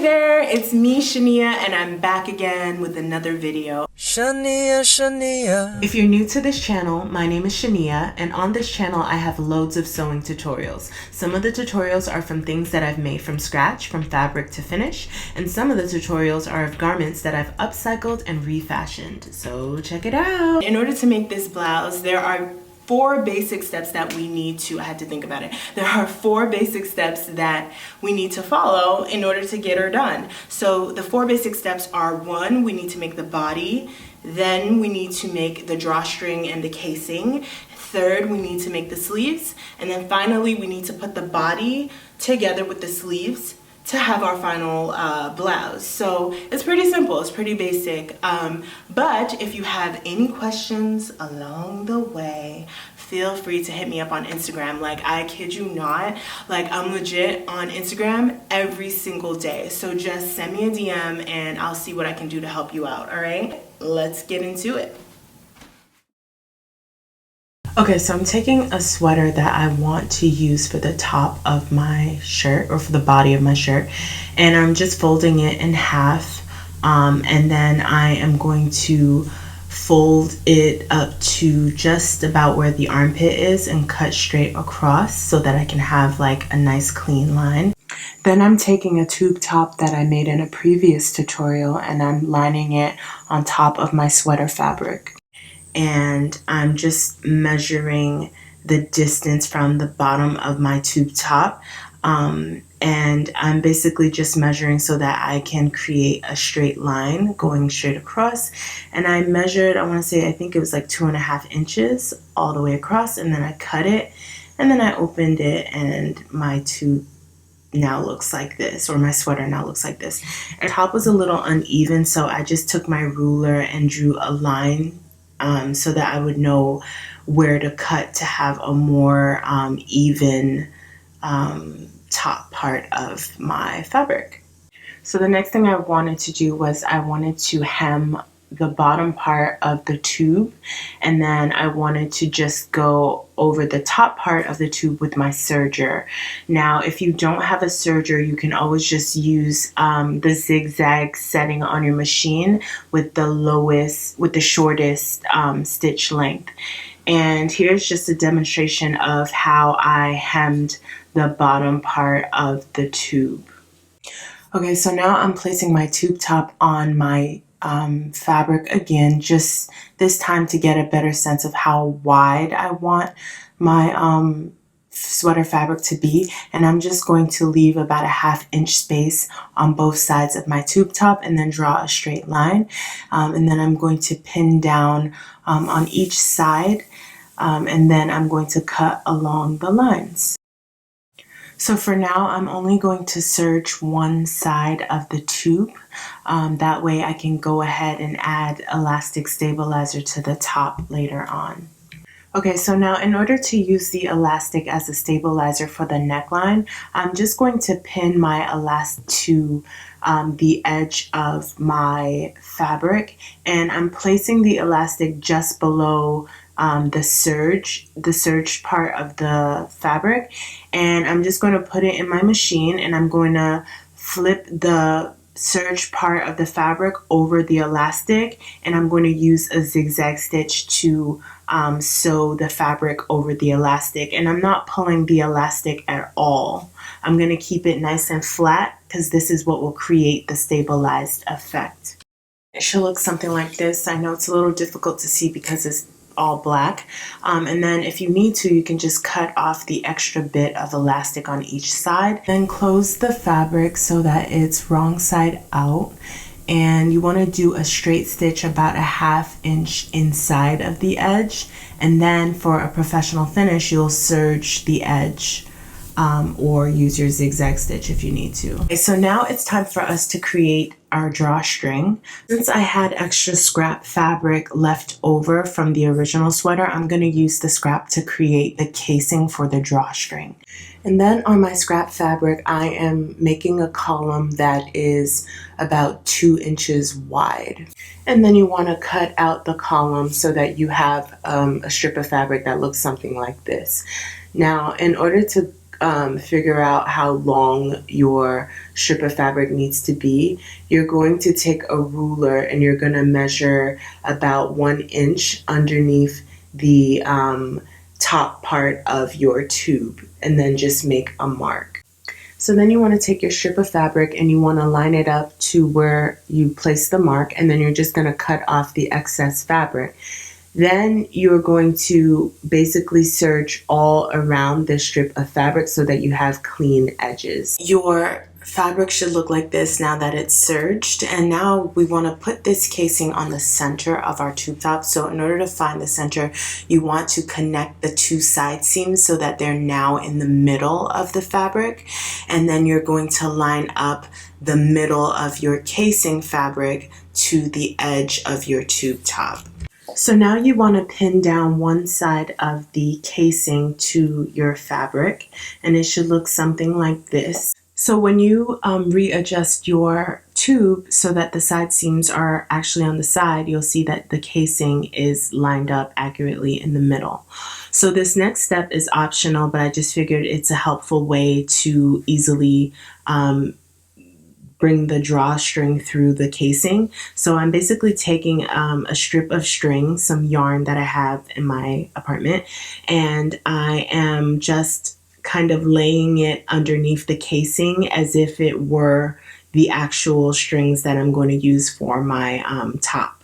there, it's me, SHANiA, and I'm back again with another video. SHANiA, SHANiA. If you're new to this channel, my name is SHANiA, and on this channel I have loads of sewing tutorials. Some of the tutorials are from things that I've made from scratch, from fabric to finish, and some of the tutorials are of garments that I've upcycled and refashioned. So check it out. In order to make this blouse, there are 4 basic steps that we need to, I had to think about it. There are 4 basic steps that we need to follow in order to get her done. So the 4 basic steps are: 1, we need to make the body. Then we need to make the drawstring and the casing. 3rd, we need to make the sleeves. And then finally, we need to put the body together with the sleeves to have our final blouse. So it's pretty simple, it's pretty basic. But if you have any questions along the way, feel free to hit me up on Instagram. Like, I kid you not, like, I'm legit on Instagram every single day. So just send me a DM and I'll see what I can do to help you out, all right? Let's get into it. Okay, so I'm taking a sweater that I want to use for the top of my shirt, or for the body of my shirt, and I'm just folding it in half, and then I am going to fold it up to just about where the armpit is and cut straight across so that I can have like a nice clean line. Then I'm taking a tube top that I made in a previous tutorial and I'm lining it on top of my sweater fabric. And I'm just measuring the distance from the bottom of my tube top, and I'm basically just measuring so that I can create a straight line going straight across. And I measured, I want to say, I think it was like 2.5 inches all the way across, and then I cut it and then I opened it, and my tube now looks like this, or my sweater now looks like this. The top was a little uneven, so I just took my ruler and drew a line so that I would know where to cut to have a more even top part of my fabric. So the next thing I wanted to do was I wanted to hem the bottom part of the tube, and then I wanted to just go over the top part of the tube with my serger. Now, if you don't have a serger, you can always just use the zigzag setting on your machine with the shortest stitch length. And here's just a demonstration of how I hemmed the bottom part of the tube. Okay, so now I'm placing my tube top on my fabric again, just this time to get a better sense of how wide I want my sweater fabric to be. And I'm just going to leave about a 1/2 inch space on both sides of my tube top and then draw a straight line. And then I'm going to pin down on each side, and then I'm going to cut along the lines. So for now, I'm only going to serge one side of the tube. That way I can go ahead and add elastic stabilizer to the top later on. Okay, so now in order to use the elastic as a stabilizer for the neckline, I'm just going to pin my elastic to the edge of my fabric, and I'm placing the elastic just below the serge part of the fabric, and I'm just going to put it in my machine, and I'm going to flip the serge part of the fabric over the elastic, and I'm going to use a zigzag stitch to sew the fabric over the elastic. And I'm not pulling the elastic at all. I'm going to keep it nice and flat because this is what will create the stabilized effect. It should look something like this. I know it's a little difficult to see because it's all black, and then if you need to, you can just cut off the extra bit of elastic on each side. Then close the fabric so that it's wrong side out, and you want to do a straight stitch about a 1/2 inch inside of the edge, and then for a professional finish you'll serge the edge, or use your zigzag stitch if you need to. Okay, so now it's time for us to create our drawstring. Since I had extra scrap fabric left over from the original sweater, I'm going to use the scrap to create the casing for the drawstring. And then on my scrap fabric, I am making a column that is about 2 inches wide. And then you want to cut out the column so that you have a strip of fabric that looks something like this. Now, in order to figure out how long your strip of fabric needs to be, you're going to take a ruler and you're going to measure about 1 inch underneath the top part of your tube, and then just make a mark. So then you want to take your strip of fabric and you want to line it up to where you place the mark, and then you're just going to cut off the excess fabric. Then you're going to basically serge all around the strip of fabric so that you have clean edges. Your fabric should look like this now that it's serged. And now we want to put this casing on the center of our tube top. So in order to find the center, you want to connect the 2 side seams so that they're now in the middle of the fabric. And then you're going to line up the middle of your casing fabric to the edge of your tube top. So now you want to pin down one side of the casing to your fabric, and it should look something like this. So when you readjust your tube so that the side seams are actually on the side, you'll see that the casing is lined up accurately in the middle. So this next step is optional, but I just figured it's a helpful way to easily bring the drawstring through the casing. So I'm basically taking a strip of string, some yarn that I have in my apartment, and I am just kind of laying it underneath the casing as if it were the actual strings that I'm going to use for my top.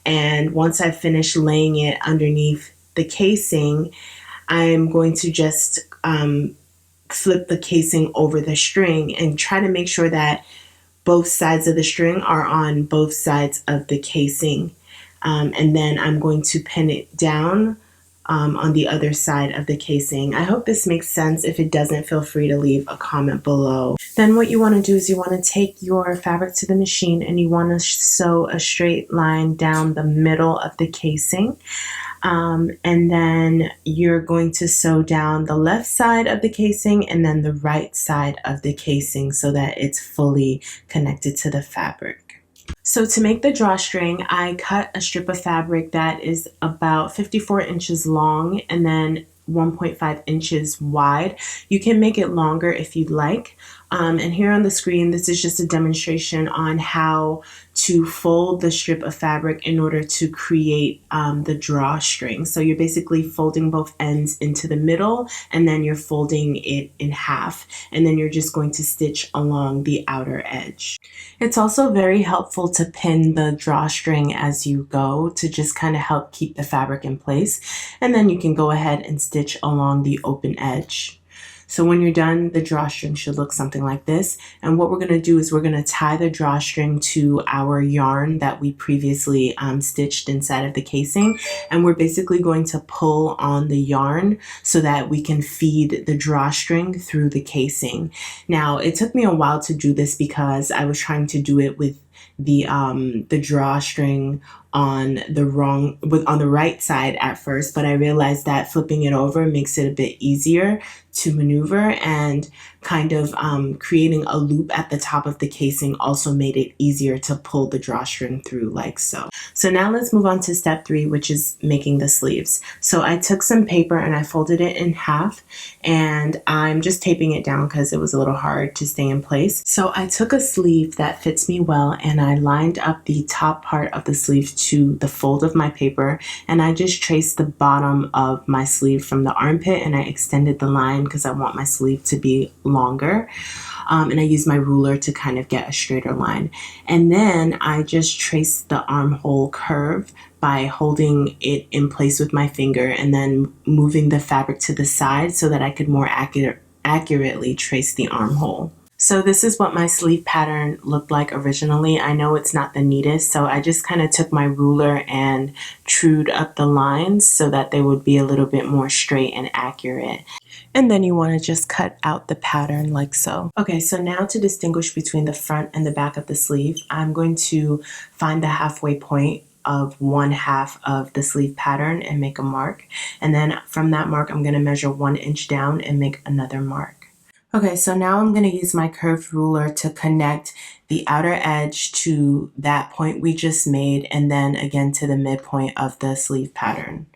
And once I finish laying it underneath the casing, I'm going to just flip the casing over the string and try to make sure that both sides of the string are on both sides of the casing. And then I'm going to pin it down on the other side of the casing. I hope this makes sense. If it doesn't, feel free to leave a comment below. Then what you want to do is you want to take your fabric to the machine and you want to sew a straight line down the middle of the casing. And then you're going to sew down the left side of the casing and then the right side of the casing so that it's fully connected to the fabric. So to make the drawstring, I cut a strip of fabric that is about 54 inches long and then 1.5 inches wide. You can make it longer if you'd like. And here on the screen, this is just a demonstration on how to fold the strip of fabric in order to create the drawstring. So you're basically folding both ends into the middle and then you're folding it in half, and then you're just going to stitch along the outer edge. It's also very helpful to pin the drawstring as you go to just kind of help keep the fabric in place, and then you can go ahead and stitch along the open edge. So when you're done, the drawstring should look something like this. And what we're going to do is we're going to tie the drawstring to our yarn that we previously stitched inside of the casing. And we're basically going to pull on the yarn so that we can feed the drawstring through the casing. Now, it took me a while to do this because I was trying to do it with the drawstring on the right side at first, but I realized that flipping it over makes it a bit easier to maneuver, and kind of creating a loop at the top of the casing also made it easier to pull the drawstring through like so. So now let's move on to step 3, which is making the sleeves. So I took some paper and I folded it in half, and I'm just taping it down because it was a little hard to stay in place. So I took a sleeve that fits me well and I lined up the top part of the sleeve to the fold of my paper, and I just traced the bottom of my sleeve from the armpit and I extended the line because I want my sleeve to be longer. And I used my ruler to kind of get a straighter line. And then I just traced the armhole curve by holding it in place with my finger and then moving the fabric to the side so that I could more accurately trace the armhole. So this is what my sleeve pattern looked like originally. I know it's not the neatest, so I just kind of took my ruler and trued up the lines so that they would be a little bit more straight and accurate. And then you want to just cut out the pattern like so. Okay, so now to distinguish between the front and the back of the sleeve, I'm going to find the halfway point of 1/2 of the sleeve pattern and make a mark. And then from that mark, I'm going to measure 1 inch down and make another mark. Okay, so now I'm going to use my curved ruler to connect the outer edge to that point we just made, and then again to the midpoint of the sleeve pattern.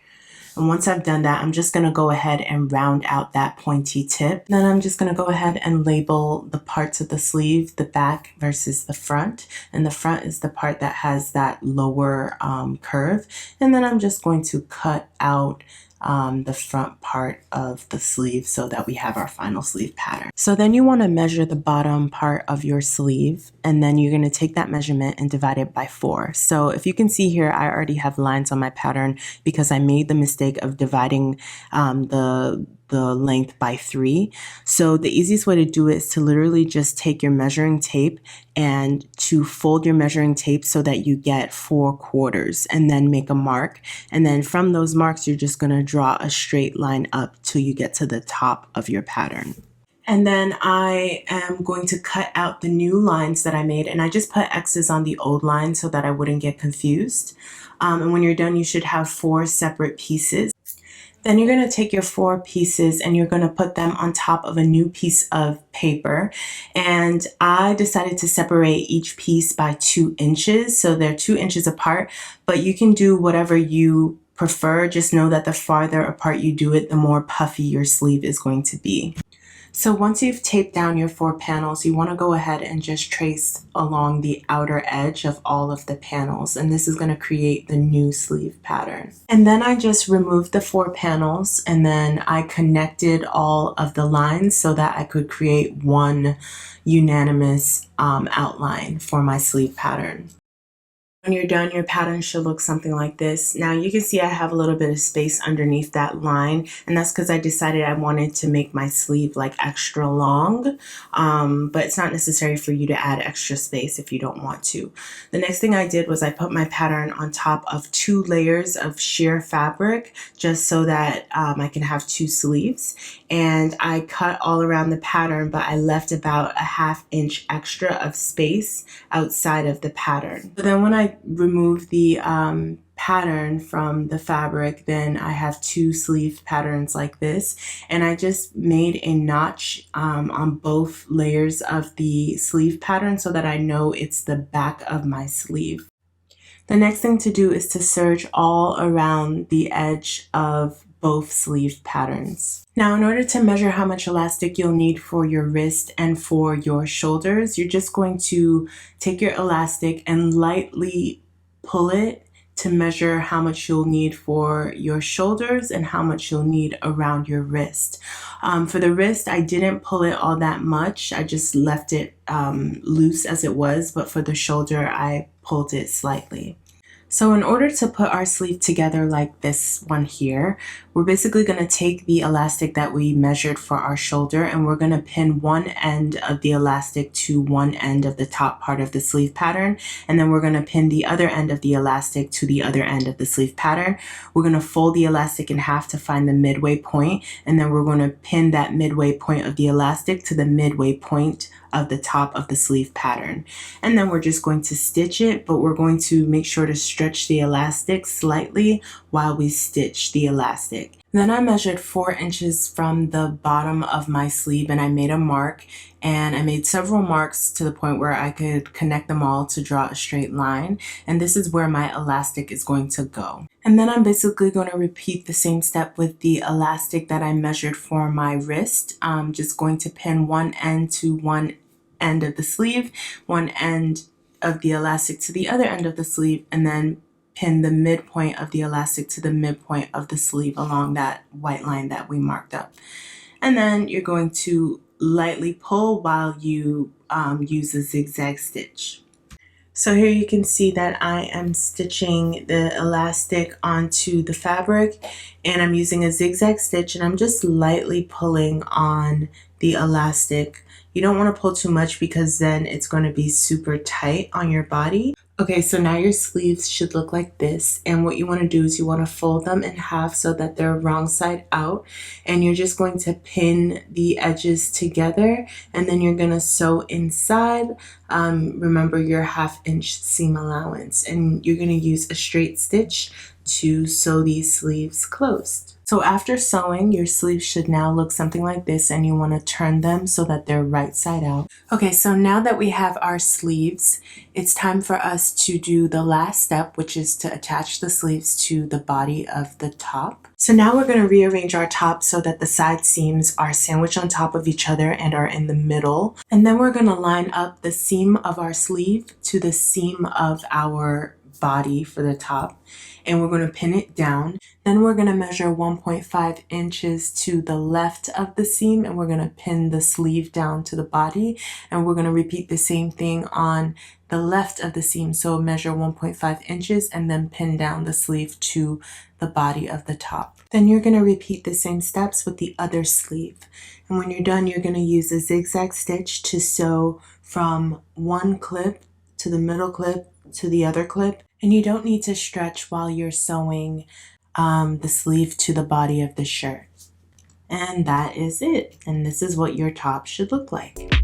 And once I've done that, I'm just going to go ahead and round out that pointy tip. Then I'm just going to go ahead and label the parts of the sleeve, the back versus the front. And the front is the part that has that lower curve. And then I'm just going to cut out the front part of the sleeve so that we have our final sleeve pattern. So then you want to measure the bottom part of your sleeve, and then you're going to take that measurement and divide it by 4. So if you can see here, I already have lines on my pattern because I made the mistake of dividing the length by 3. So the easiest way to do it is to literally just take your measuring tape and to fold your measuring tape so that you get 4 quarters, and then make a mark. And then from those marks, you're just going to draw a straight line up till you get to the top of your pattern. And then I am going to cut out the new lines that I made, and I just put X's on the old line so that I wouldn't get confused. And when you're done, you should have 4 separate pieces. Then you're going to take your 4 pieces and you're going to put them on top of a new piece of paper. And I decided to separate each piece by 2 inches. So they're 2 inches apart, but you can do whatever you prefer. Just know that the farther apart you do it, the more puffy your sleeve is going to be. So once you've taped down your 4 panels, you want to go ahead and just trace along the outer edge of all of the panels, and this is going to create the new sleeve pattern. And then I just removed the 4 panels, and then I connected all of the lines so that I could create one unanimous outline for my sleeve pattern. When you're done, your pattern should look something like this. Now you can see I have a little bit of space underneath that line, and that's because I decided I wanted to make my sleeve like extra long, but it's not necessary for you to add extra space if you don't want to. The next thing I did was I put my pattern on top of 2 layers of sheer fabric just so that I can have 2 sleeves, and I cut all around the pattern, but I left about a 1/2 inch extra of space outside of the pattern. But then when I remove the pattern from the fabric, then I have 2 sleeve patterns like this, and I just made a notch on both layers of the sleeve pattern so that I know it's the back of my sleeve. The next thing to do is to serge all around the edge of both sleeve patterns. Now, in order to measure how much elastic you'll need for your wrist and for your shoulders, you're just going to take your elastic and lightly pull it to measure how much you'll need for your shoulders and how much you'll need around your wrist. For the wrist, I didn't pull it all that much. I just left it loose as it was, but for the shoulder, I pulled it slightly. So in order to put our sleeve together like this one here, we're basically going to take the elastic that we measured for our shoulder, and we're going to pin one end of the elastic to one end of the top part of the sleeve pattern, and then we're going to pin the other end of the elastic to the other end of the sleeve pattern. We're going to fold the elastic in half to find the midway point, and then we're going to pin that midway point of the elastic to the midway point of the top of the sleeve pattern. And then we're just going to stitch it, but we're going to make sure to stretch the elastic slightly while we stitch the elastic. Then I measured 4 inches from the bottom of my sleeve, and I made a mark, and I made several marks to the point where I could connect them all to draw a straight line, and this is where my elastic is going to go. And then I'm basically going to repeat the same step with the elastic that I measured for my wrist. I'm just going to pin one end to one end of the sleeve, one end of the elastic to the other end of the sleeve, and then pin the midpoint of the elastic to the midpoint of the sleeve along that white line that we marked up. And then you're going to lightly pull while you use a zigzag stitch. So here you can see that I am stitching the elastic onto the fabric, and I'm using a zigzag stitch, and I'm just lightly pulling on the elastic. You don't want to pull too much because then it's going to be super tight on your body. Okay, so now your sleeves should look like this, and what you want to do is you want to fold them in half so that they're wrong side out, and you're just going to pin the edges together, and then you're going to sew inside. Remember your 1/2 inch seam allowance, and you're going to use a straight stitch to sew these sleeves closed. So after sewing, your sleeves should now look something like this, and you want to turn them so that they're right side out. Okay, so now that we have our sleeves, it's time for us to do the last step, which is to attach the sleeves to the body of the top. So now we're going to rearrange our top so that the side seams are sandwiched on top of each other and are in the middle. And then we're going to line up the seam of our sleeve to the seam of our body for the top, and we're going to pin it down. Then we're going to measure 1.5 inches to the left of the seam, and we're going to pin the sleeve down to the body, and we're going to repeat the same thing on the left of the seam. So measure 1.5 inches and then pin down the sleeve to the body of the top. Then you're going to repeat the same steps with the other sleeve. And when you're done, you're going to use a zigzag stitch to sew from one clip to the middle clip to the other clip. And you don't need to stretch while you're sewing the sleeve to the body of the shirt. And that is it. And this is what your top should look like.